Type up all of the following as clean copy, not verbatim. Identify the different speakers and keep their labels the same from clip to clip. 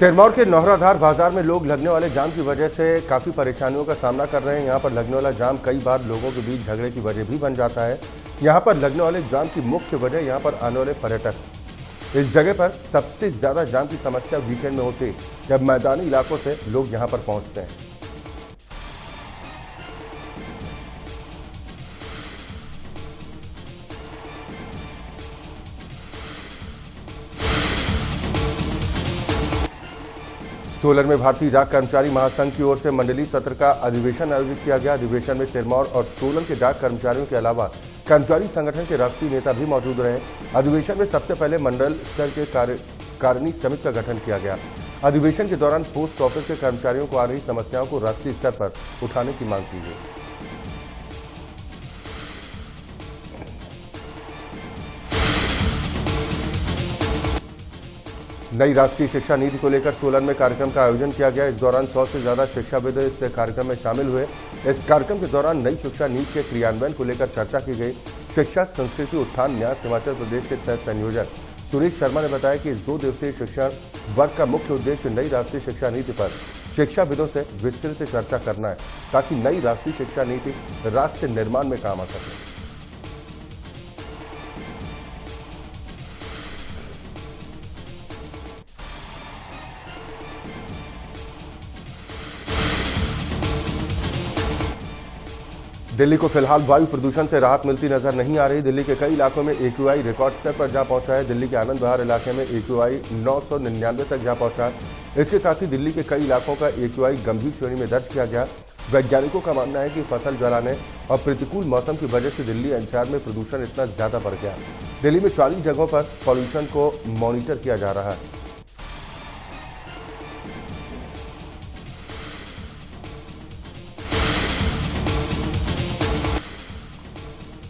Speaker 1: सिरमौर के नौहराधार बाजार में लोग लगने वाले जाम की वजह से काफ़ी परेशानियों का सामना कर रहे हैं। यहाँ पर लगने वाला जाम कई बार लोगों के बीच झगड़े की वजह भी बन जाता है। यहाँ पर लगने वाले जाम की मुख्य वजह यहाँ पर आने वाले पर्यटक। इस जगह पर सबसे ज़्यादा जाम की समस्या वीकेंड में होती है, जब मैदानी इलाकों से लोग यहाँ पर पहुँचते हैं। सोलन में भारतीय डाक कर्मचारी महासंघ की ओर से मंडलीय सत्र का अधिवेशन आयोजित किया गया। अधिवेशन में सिरमौर और सोलन के डाक कर्मचारियों के अलावा कर्मचारी संगठन के राष्ट्रीय नेता भी मौजूद रहे। अधिवेशन में सबसे पहले मंडल स्तर के कार्यकारिणी समिति का गठन किया गया। अधिवेशन के दौरान पोस्ट ऑफिस के कर्मचारियों को आ रही समस्याओं को राष्ट्रीय स्तर पर उठाने की मांग की गई। नई राष्ट्रीय शिक्षा नीति को लेकर सोलन में कार्यक्रम का आयोजन किया गया। इस दौरान 100 से ज्यादा शिक्षाविद इस कार्यक्रम में शामिल हुए। इस कार्यक्रम के दौरान नई शिक्षा नीति के क्रियान्वयन को लेकर चर्चा की गई। शिक्षा संस्कृति उत्थान न्यास हिमाचल प्रदेश के सह संयोजक सुरेश शर्मा ने बताया कि इस 2 दिवसीय शिक्षण वर्ग का मुख्य उद्देश्य नई राष्ट्रीय शिक्षा नीति पर शिक्षाविदों से विस्तृत चर्चा करना है, ताकि नई राष्ट्रीय शिक्षा नीति राष्ट्र निर्माण में काम आ सके। दिल्ली को फिलहाल वायु प्रदूषण से राहत मिलती नजर नहीं आ रही। दिल्ली के कई इलाकों में AQI रिकॉर्ड स्तर पर जा पहुंचा है। दिल्ली के आनंद विहार इलाके में AQI 999 तक जा पहुंचा है। इसके साथ ही दिल्ली के कई इलाकों का AQI गंभीर श्रेणी में दर्ज किया गया। वैज्ञानिकों का मानना है कि फसल जलाने और प्रतिकूल मौसम की वजह से दिल्ली एनसीआर में प्रदूषण इतना ज्यादा बढ़ गया। दिल्ली में 40 जगहों पर पॉल्यूशन को मॉनिटर किया जा रहा है।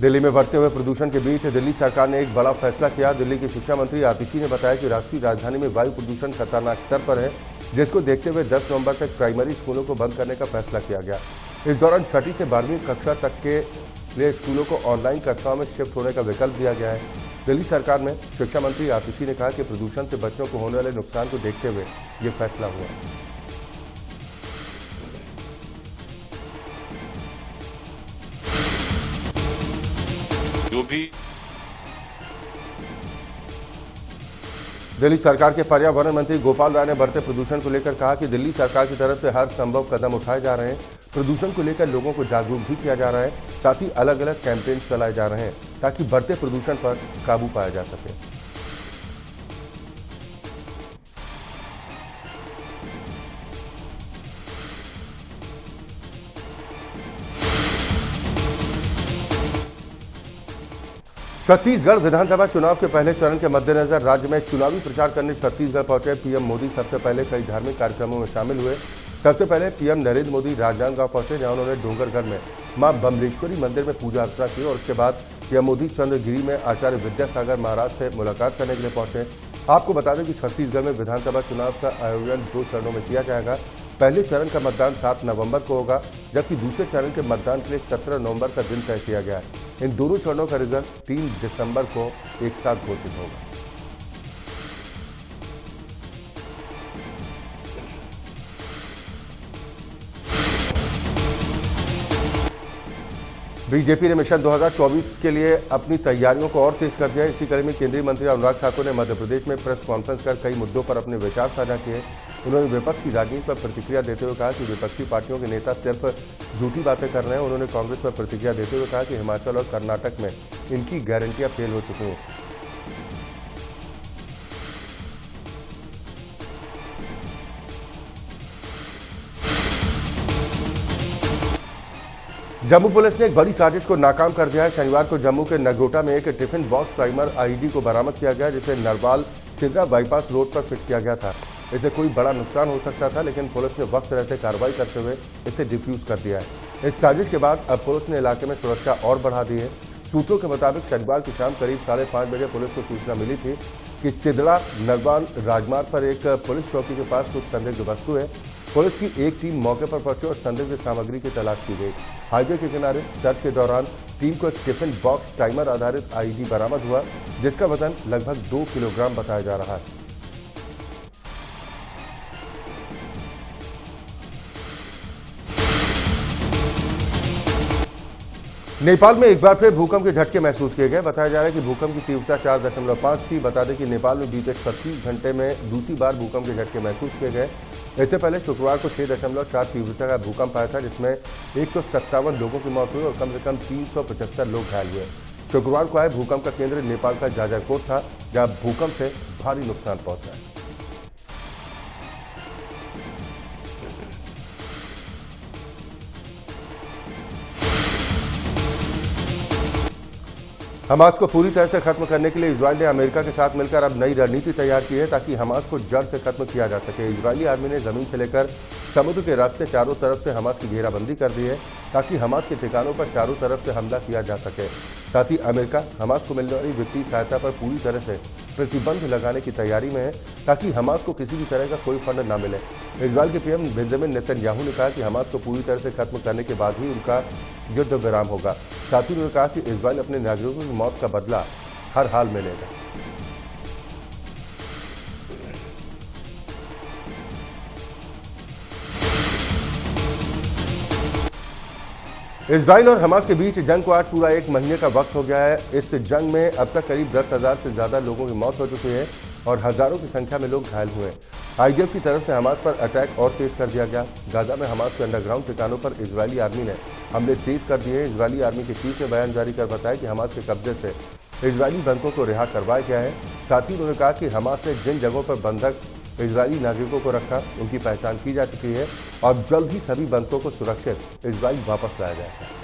Speaker 1: दिल्ली में बढ़ते हुए प्रदूषण के बीच दिल्ली सरकार ने एक बड़ा फैसला किया। दिल्ली की शिक्षा मंत्री आतिशी ने बताया कि राष्ट्रीय राजधानी में वायु प्रदूषण खतरनाक स्तर पर है, जिसको देखते हुए 10 नवंबर तक प्राइमरी स्कूलों को बंद करने का फैसला किया गया। इस दौरान 6ठी से 12वीं कक्षा तक के लिए स्कूलों को ऑनलाइन कक्षाओं में शिफ्ट होने का विकल्प दिया गया है। दिल्ली सरकार में शिक्षा मंत्री आतिशी ने कहा कि प्रदूषण से बच्चों को होने वाले नुकसान को देखते हुए ये फैसला हुआ।
Speaker 2: जो भी
Speaker 1: दिल्ली सरकार के पर्यावरण मंत्री गोपाल राय ने बढ़ते प्रदूषण को लेकर कहा कि दिल्ली सरकार की तरफ से हर संभव कदम उठाए जा रहे हैं। प्रदूषण को लेकर लोगों को जागरूक भी किया जा रहा है, साथ ही अलग अलग कैंपेन चलाए जा रहे हैं ताकि बढ़ते प्रदूषण पर काबू पाया जा सके। छत्तीसगढ़ विधानसभा चुनाव के पहले चरण के मद्देनजर राज्य में चुनावी प्रचार करने छत्तीसगढ़ पहुंचे पीएम मोदी सबसे पहले कई धार्मिक कार्यक्रमों में शामिल हुए। सबसे पहले पीएम नरेंद्र मोदी राजनांदगांव पहुंचे, जहां उन्होंने डोंगरगढ़ में मां बमलेश्वरी मंदिर में पूजा अर्चना की और उसके बाद पीएम मोदी चंद्रगिरी में आचार्य विद्यासागर महाराज से मुलाकात करने के लिए पहुंचे। आपको बता दें कि छत्तीसगढ़ में विधानसभा चुनाव का आयोजन 2 चरणों में किया जाएगा। पहले चरण का मतदान 7 नवंबर को होगा, जबकि दूसरे चरण के मतदान के लिए 17 नवंबर का दिन तय किया गया है। इन दोनों चरणों का रिजल्ट 3 दिसंबर को एक साथ घोषित होगा। बीजेपी ने मिशन 2024 के लिए अपनी तैयारियों को और तेज कर दिया। इसी कड़ी में केंद्रीय मंत्री अनुराग ठाकुर ने मध्य प्रदेश में प्रेस कॉन्फ्रेंस कर कई मुद्दों पर अपने विचार साझा किए। उन्होंने विपक्ष की राजनीति पर प्रतिक्रिया देते हुए कहा कि विपक्षी पार्टियों के नेता सिर्फ झूठी बातें कर रहे हैं। उन्होंने कांग्रेस पर प्रतिक्रिया देते हुए कहा कि हिमाचल और कर्नाटक में इनकी गारंटियां फेल हो चुकी हैं। जम्मू पुलिस ने एक बड़ी साजिश को नाकाम कर दिया है। शनिवार को जम्मू के नगरोटा में एक टिफिन बॉक्स टाइमर IED को बरामद किया गया, जिसे नरवाल सिद्रा बाईपास रोड पर फिट किया गया था। इसे कोई बड़ा नुकसान हो सकता था, लेकिन पुलिस ने वक्त रहते कार्रवाई करते हुए इसे डिफ्यूज कर दिया है। इस साजिश के बाद अब पुलिस ने इलाके में सुरक्षा और बढ़ा दी है। सूत्रों के मुताबिक शनिवार की शाम करीब 5:30 बजे पुलिस को सूचना मिली थी कि सिदड़ा नरवाल राजमार्ग पर एक पुलिस चौकी के पास कुछ संदिग्ध वस्तु है। पुलिस की एक टीम मौके पर पहुंची और संदिग्ध सामग्री की तलाश की गई। हाईवे के किनारे सर्च के दौरान टीम को एक टिफिन बॉक्स टाइमर आधारित IED बरामद हुआ, जिसका वजन लगभग 2 किलोग्राम बताया जा रहा है। नेपाल में एक बार फिर भूकंप के झटके महसूस किए गए। बताया जा रहा है कि भूकंप की तीव्रता 4.5 थी। बता दें कि नेपाल में बीते 36 घंटे में दूसरी बार भूकंप के झटके महसूस किए गए। इससे पहले शुक्रवार को 6.4 तीव्रता का भूकंप आया था, जिसमें 157 लोगों की मौत हुई और कम से कम 375 लोग घायल हुए। शुक्रवार को आए भूकंप का केंद्र नेपाल का जाजरकोट था, जहां भूकंप से भारी नुकसान पहुंचा है। हमास को पूरी तरह से खत्म करने के लिए इजराइल ने अमेरिका के साथ मिलकर अब नई रणनीति तैयार की है, ताकि हमास को जड़ से खत्म किया जा सके। इजरायली आर्मी ने जमीन से लेकर समुद्र के रास्ते चारों तरफ से हमास की घेराबंदी कर दी है, ताकि हमास के ठिकानों पर चारों तरफ से हमला किया जा सके। साथ ही अमेरिका हमास को मिलने वाली वित्तीय सहायता पर पूरी तरह से प्रतिबंध लगाने की तैयारी में है, ताकि हमास को किसी भी तरह का कोई फंड न मिले। इजराइल के पीएम बेंजामिन नेतन्याहू ने कहा कि हमास को पूरी तरह से खत्म करने के बाद ही उनका युद्ध विराम होगा। साथ ही उन्होंने कहा कि इजराइल अपने नागरिकों की मौत का बदला हर हाल में लेगा। इजराइल और हमास के बीच जंग को आज पूरा 1 महीने का वक्त हो गया है। इस जंग में अब तक करीब 10,000 से ज्यादा लोगों की मौत हो चुकी है और हजारों की संख्या में लोग घायल हुए। आईडीएफ की तरफ से हमास पर अटैक और तेज कर दिया गया। गाजा में हमास के अंडरग्राउंड ठिकानों पर इजरायली आर्मी ने हमले तेज कर दिए। इजरायली आर्मी के चीफ ने बयान जारी कर बताया कि हमास के कब्जे से इजरायली बंधकों को रिहा करवाया गया है। साथ ही उन्होंने कहा कि हमास ने जिन जगहों पर बंधक इजरायली नागरिकों को रखा, उनकी पहचान की जा चुकी है और जल्द ही सभी बंधकों को सुरक्षित इजराइल वापस लाया जाएगा।